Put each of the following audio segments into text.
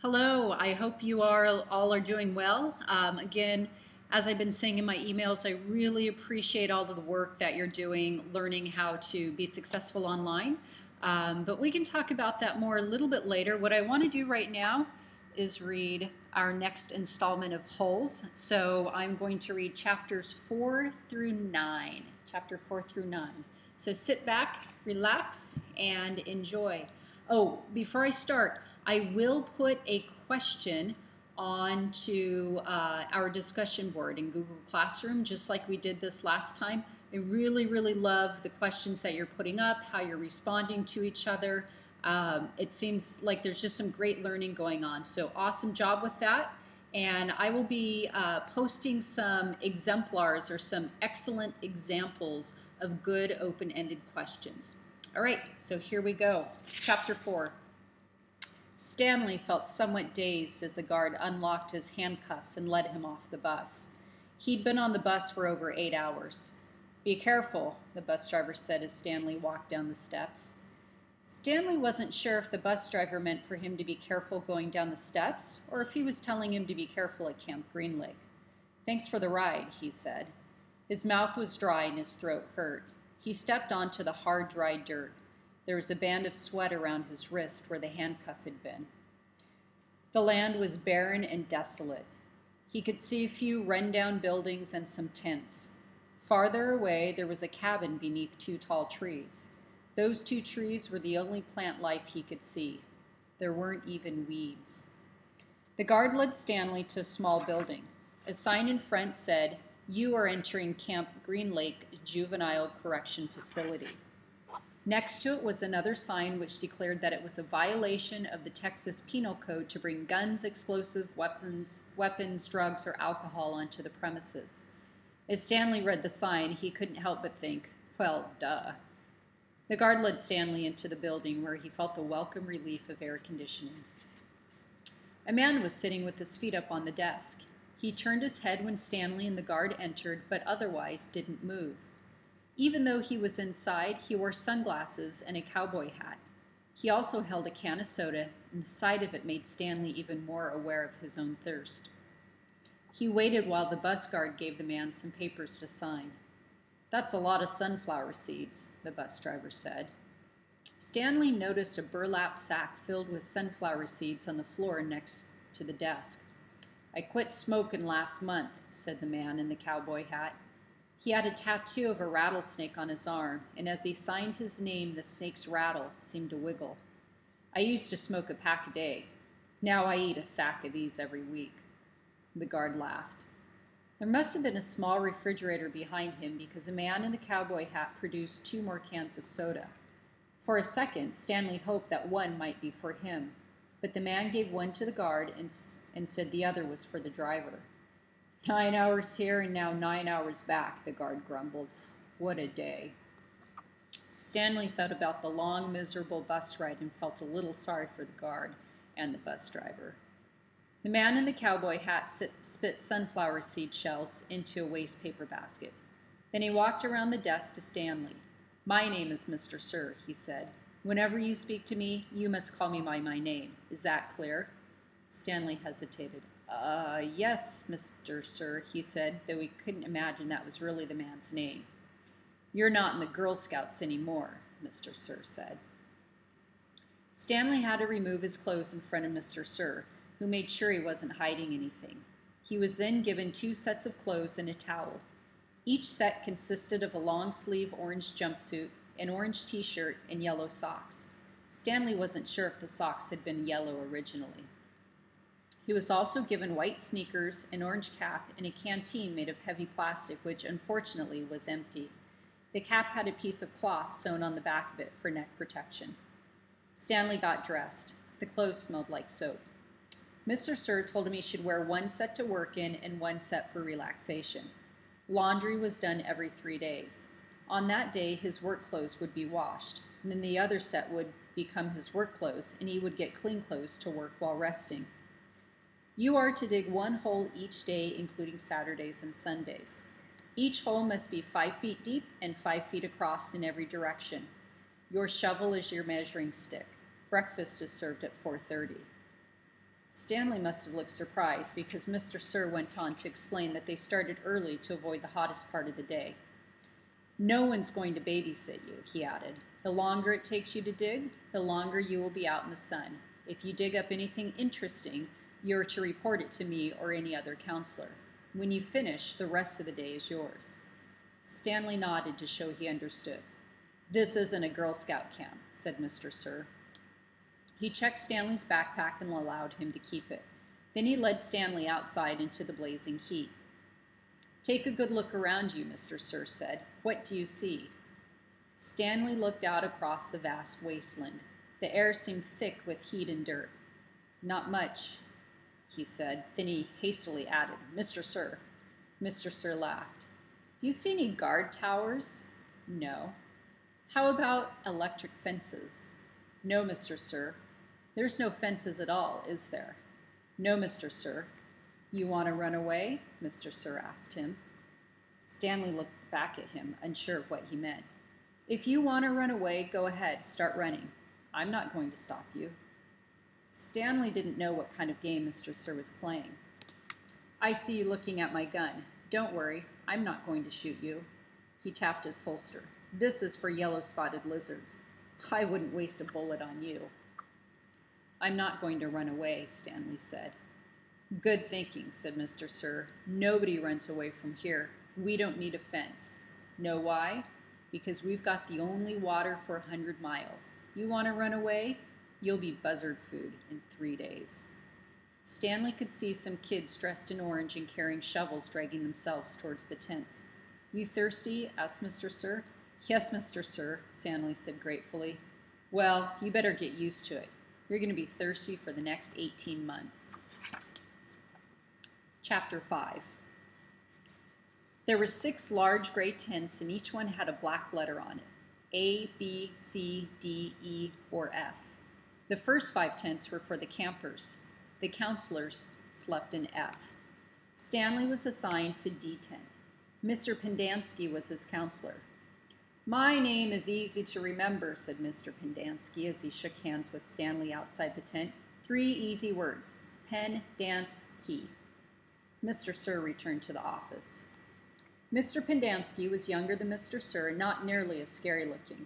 Hello, I hope you all are doing well. Again, as I've been saying in my emails, I really appreciate all of the work that you're doing learning how to be successful online. But we can talk about that more a little bit later. What I want to do right now is read our next installment of Holes. So I'm going to read chapters 4 through 9. Chapter 4 through 9. So sit back, relax, and enjoy. Oh, before I start, I will put a question onto our discussion board in Google Classroom, just like we did this last time. I really, really love the questions that you're putting up, how you're responding to each other. It seems like there's just some great learning going on. So awesome job with that. And I will be posting some exemplars or some excellent examples of good open-ended questions. All right, so here we go. Chapter 4. Stanley felt somewhat dazed as the guard unlocked his handcuffs and led him off the bus. He'd been on the bus for over 8 hours. "Be careful," the bus driver said as Stanley walked down the steps. Stanley wasn't sure if the bus driver meant for him to be careful going down the steps or if he was telling him to be careful at Camp Green Lake. "Thanks for the ride," he said. His mouth was dry and his throat hurt. He stepped onto the hard, dry dirt. There was a band of sweat around his wrist where the handcuff had been. The land was barren and desolate. He could see a few run-down buildings and some tents. Farther away, there was a cabin beneath 2 tall trees. Those 2 trees were the only plant life he could see. There weren't even weeds. The guard led Stanley to a small building. A sign in front said, "You are entering Camp Green Lake Juvenile Correction Facility." Next to it was another sign which declared that it was a violation of the Texas Penal Code to bring guns, explosive weapons, drugs, or alcohol onto the premises. As Stanley read the sign, he couldn't help but think, well, duh. The guard led Stanley into the building where he felt the welcome relief of air conditioning. A man was sitting with his feet up on the desk. He turned his head when Stanley and the guard entered, but otherwise didn't move. Even though he was inside, he wore sunglasses and a cowboy hat. He also held a can of soda, and the sight of it made Stanley even more aware of his own thirst. He waited while the bus guard gave the man some papers to sign. "That's a lot of sunflower seeds," the bus driver said. Stanley noticed a burlap sack filled with sunflower seeds on the floor next to the desk. "I quit smoking last month," said the man in the cowboy hat. He had a tattoo of a rattlesnake on his arm, and as he signed his name, the snake's rattle seemed to wiggle. "I used to smoke a pack a day. Now I eat a sack of these every week." The guard laughed. There must have been a small refrigerator behind him because a man in the cowboy hat produced 2 more cans of soda. For a second, Stanley hoped that one might be for him, but the man gave one to the guard and said the other was for the driver. "9 hours here and now 9 hours back," the guard grumbled. "What a day." Stanley thought about the long, miserable bus ride and felt a little sorry for the guard and the bus driver. The man in the cowboy hat spit sunflower seed shells into a waste paper basket. Then he walked around the desk to Stanley. "My name is Mr. Sir," he said. "Whenever you speak to me, you must call me by my name. Is that clear?" Stanley hesitated. Yes, Mr. Sir," he said, though he couldn't imagine that was really the man's name. "You're not in the Girl Scouts anymore," Mr. Sir said. Stanley had to remove his clothes in front of Mr. Sir, who made sure he wasn't hiding anything. He was then given 2 sets of clothes and a towel. Each set consisted of a long-sleeve orange jumpsuit, an orange t-shirt, and yellow socks. Stanley wasn't sure if the socks had been yellow originally. He was also given white sneakers, an orange cap, and a canteen made of heavy plastic, which unfortunately was empty. The cap had a piece of cloth sewn on the back of it for neck protection. Stanley got dressed. The clothes smelled like soap. Mr. Sir told him he should wear 1 set to work in and 1 set for relaxation. Laundry was done every 3 days. On that day, his work clothes would be washed, and then the other set would become his work clothes, and he would get clean clothes to work while resting. "You are to dig 1 hole each day, including Saturdays and Sundays. Each hole must be 5 feet deep and 5 feet across in every direction. Your shovel is your measuring stick. Breakfast is served at 4:30. Stanley must have looked surprised because Mr. Sir went on to explain that they started early to avoid the hottest part of the day. No one's going to babysit you, he added. The longer it takes you to dig, the longer you will be out in the sun. If you dig up anything interesting, you're to report it to me or any other counselor. When you finish, the rest of the day is yours. Stanley nodded to show he understood. This isn't a Girl Scout camp, said Mr. Sir. He checked Stanley's backpack and allowed him to keep it. Then he led Stanley outside into the blazing heat. Take a good look around you, Mr. Sir said. What do you see? Stanley looked out across the vast wasteland. The air seemed thick with heat and dirt. Not much, he said. Then he hastily added, Mr. Sir. Mr. Sir laughed. Do you see any guard towers? No. How about electric fences? No, Mr. Sir. There's no fences at all, is there? No, Mr. Sir. You want to run away? Mr. Sir asked him. Stanley looked back at him, unsure of what he meant. If you want to run away, go ahead, start running. I'm not going to stop you. Stanley didn't know what kind of game Mr. Sir was playing. I see you looking at my gun. Don't worry, I'm not going to shoot you. He tapped his holster. This is for yellow-spotted lizards. I wouldn't waste a bullet on you. I'm not going to run away, Stanley said. Good thinking, said Mr. Sir. Nobody runs away from here. We don't need a fence. Know why? Because we've got the only water for 100 miles. You want to run away? You'll be buzzard food in 3 days. Stanley could see some kids dressed in orange and carrying shovels dragging themselves towards the tents. You thirsty? Asked Mr. Sir. Yes, Mr. Sir, Stanley said gratefully. Well, you better get used to it. You're going to be thirsty for the next 18 months. Chapter 5. There were 6 large gray tents, and each one had a black letter on it. A, B, C, D, E, or F. The first 5 tents were for the campers. The counselors slept in F. Stanley was assigned to D tent. Mr. Pendanski was his counselor. My name is easy to remember, said Mr. Pendanski as he shook hands with Stanley outside the tent. 3 easy words. Pen, dance, key. Mr. Sir returned to the office. Mr. Pendanski was younger than Mr. Sir and not nearly as scary looking.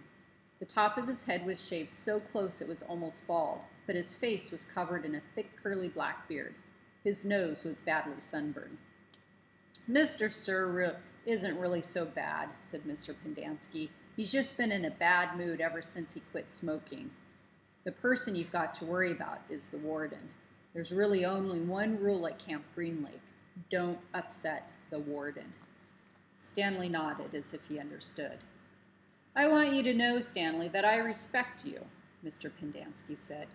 The top of his head was shaved so close it was almost bald, but his face was covered in a thick curly black beard. His nose was badly sunburned. Mr. Sir isn't really so bad, said Mr. Pendanski. He's just been in a bad mood ever since he quit smoking. The person you've got to worry about is the warden. There's really only one rule at Camp Green Lake. Don't upset the warden. Stanley nodded as if he understood. I want you to know, Stanley, that I respect you, Mr. Pendanski said.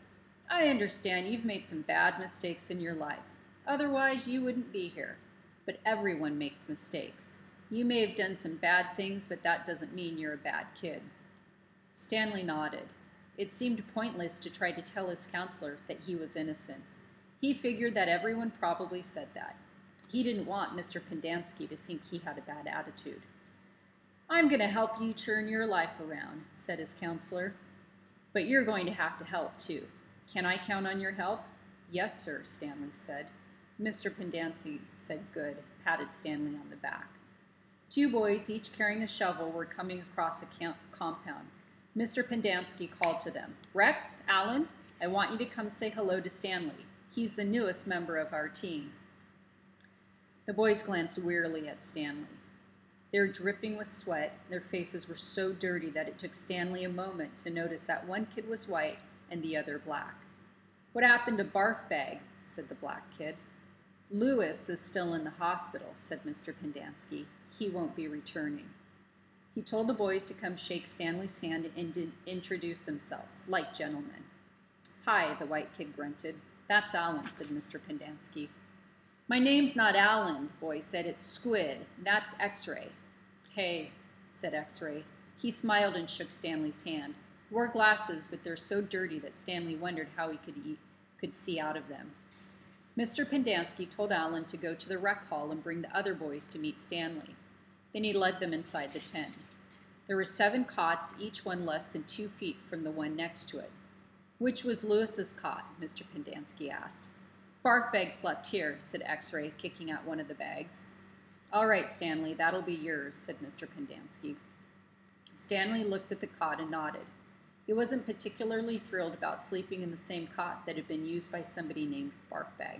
I understand you've made some bad mistakes in your life. Otherwise, you wouldn't be here. But everyone makes mistakes. You may have done some bad things, but that doesn't mean you're a bad kid. Stanley nodded. It seemed pointless to try to tell his counselor that he was innocent. He figured that everyone probably said that. He didn't want Mr. Pendanski to think he had a bad attitude. I'm going to help you turn your life around, said his counselor. But you're going to have to help, too. Can I count on your help? Yes, sir, Stanley said. Mr. Pendanski said good, patted Stanley on the back. 2 boys, each carrying a shovel, were coming across a compound. Mr. Pendanski called to them, Rex, Alan, I want you to come say hello to Stanley. He's the newest member of our team. The boys glanced wearily at Stanley. They were dripping with sweat. Their faces were so dirty that it took Stanley a moment to notice that one kid was white and the other black. What happened to Barf Bag? Said the black kid. Lewis is still in the hospital, said Mr. Pendanski. He won't be returning. He told the boys to come shake Stanley's hand and introduce themselves, like gentlemen. Hi, the white kid grunted. That's Alan, said Mr. Pendanski. My name's not Alan, the boy said. It's Squid. That's X-Ray. Hey, said X-Ray. He smiled and shook Stanley's hand. He wore glasses, but they're so dirty that Stanley wondered how he could see out of them. Mr. Pendanski told Alan to go to the rec hall and bring the other boys to meet Stanley. Then he led them inside the tent. There were 7 cots, each one less than 2 feet from the one next to it. Which was Lewis's cot? Mr. Pendanski asked. Barf bag slept here, said X-Ray, kicking out one of the bags. All right, Stanley, that'll be yours, said Mr. Pendanski. Stanley looked at the cot and nodded. He wasn't particularly thrilled about sleeping in the same cot that had been used by somebody named Barfbag.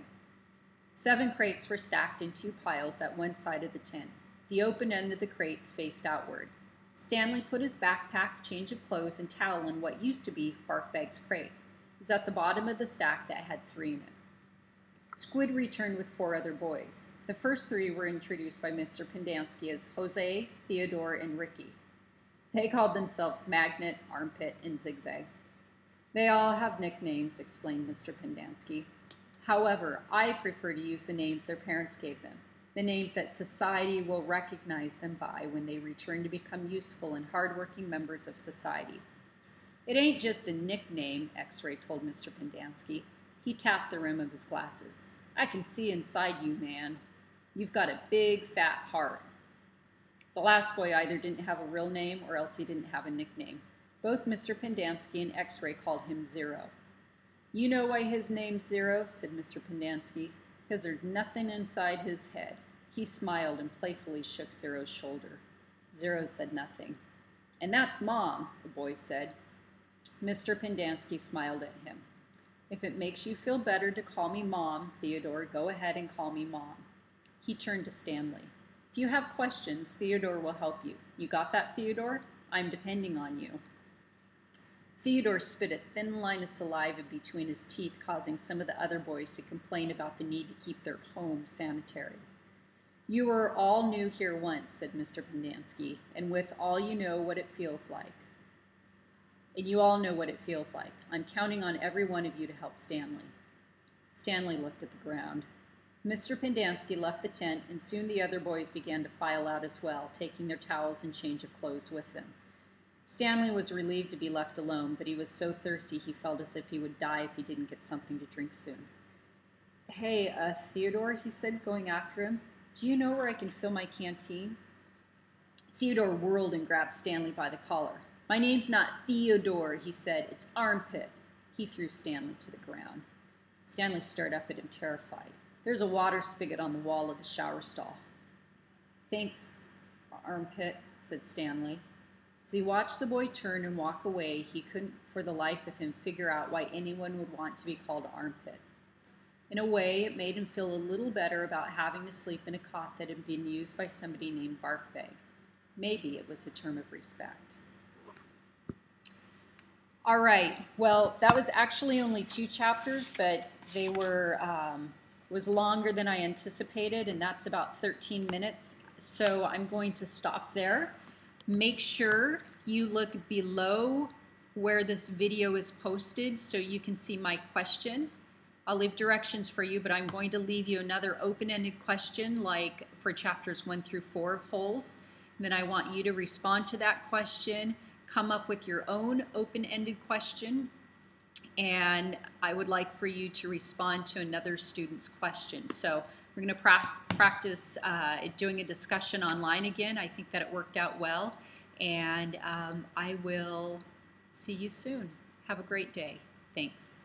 7 crates were stacked in 2 piles at one side of the tent. The open end of the crates faced outward. Stanley put his backpack, change of clothes, and towel in what used to be Barfbag's crate. It was at the bottom of the stack that had 3 in it. Squid returned with 4 other boys. The first 3 were introduced by Mr. Pendanski as Jose, Theodore, and Ricky. They called themselves Magnet, Armpit, and Zigzag. They all have nicknames, explained Mr. Pendanski. However, I prefer to use the names their parents gave them, the names that society will recognize them by when they return to become useful and hardworking members of society. It ain't just a nickname, X-Ray told Mr. Pendanski. He tapped the rim of his glasses. I can see inside you, man. You've got a big, fat heart. The last boy either didn't have a real name or else he didn't have a nickname. Both Mr. Pendanski and X-Ray called him Zero. You know why his name's Zero, said Mr. Pendanski, because there's nothing inside his head. He smiled and playfully shook Zero's shoulder. Zero said nothing. And that's Mom, the boy said. Mr. Pendanski smiled at him. If it makes you feel better to call me Mom, Theodore, go ahead and call me Mom. He turned to Stanley. If you have questions, Theodore will help you. You got that, Theodore? I'm depending on you. Theodore spit a thin line of saliva between his teeth, causing some of the other boys to complain about the need to keep their home sanitary. You were all new here once, said Mr. Pendanski, and with all you know what it feels like. And you all know what it feels like. I'm counting on every one of you to help Stanley. Stanley looked at the ground. Mr. Pendanski left the tent, and soon the other boys began to file out as well, taking their towels and change of clothes with them. Stanley was relieved to be left alone, but he was so thirsty he felt as if he would die if he didn't get something to drink soon. Hey, Theodore, he said, going after him, do you know where I can fill my canteen? Theodore whirled and grabbed Stanley by the collar. My name's not Theodore, he said. It's Armpit. He threw Stanley to the ground. Stanley stared up at him, terrified. There's a water spigot on the wall of the shower stall. Thanks, Armpit, said Stanley. As he watched the boy turn and walk away, he couldn't for the life of him figure out why anyone would want to be called Armpit. In a way, it made him feel a little better about having to sleep in a cot that had been used by somebody named Barfbag. Maybe it was a term of respect. All right, well, that was actually only 2 chapters, but they were was longer than I anticipated, and that's about 13 minutes. So I'm going to stop there. Make sure you look below where this video is posted so you can see my question. I'll leave directions for you, but I'm going to leave you another open-ended question like for chapters 1 through 4 of Holes. And then I want you to respond to that question, come up with your own open-ended question, and I would like for you to respond to another student's question. So we're going to practice doing a discussion online again. I think that it worked out well, and I will see you soon. Have a great day. Thanks.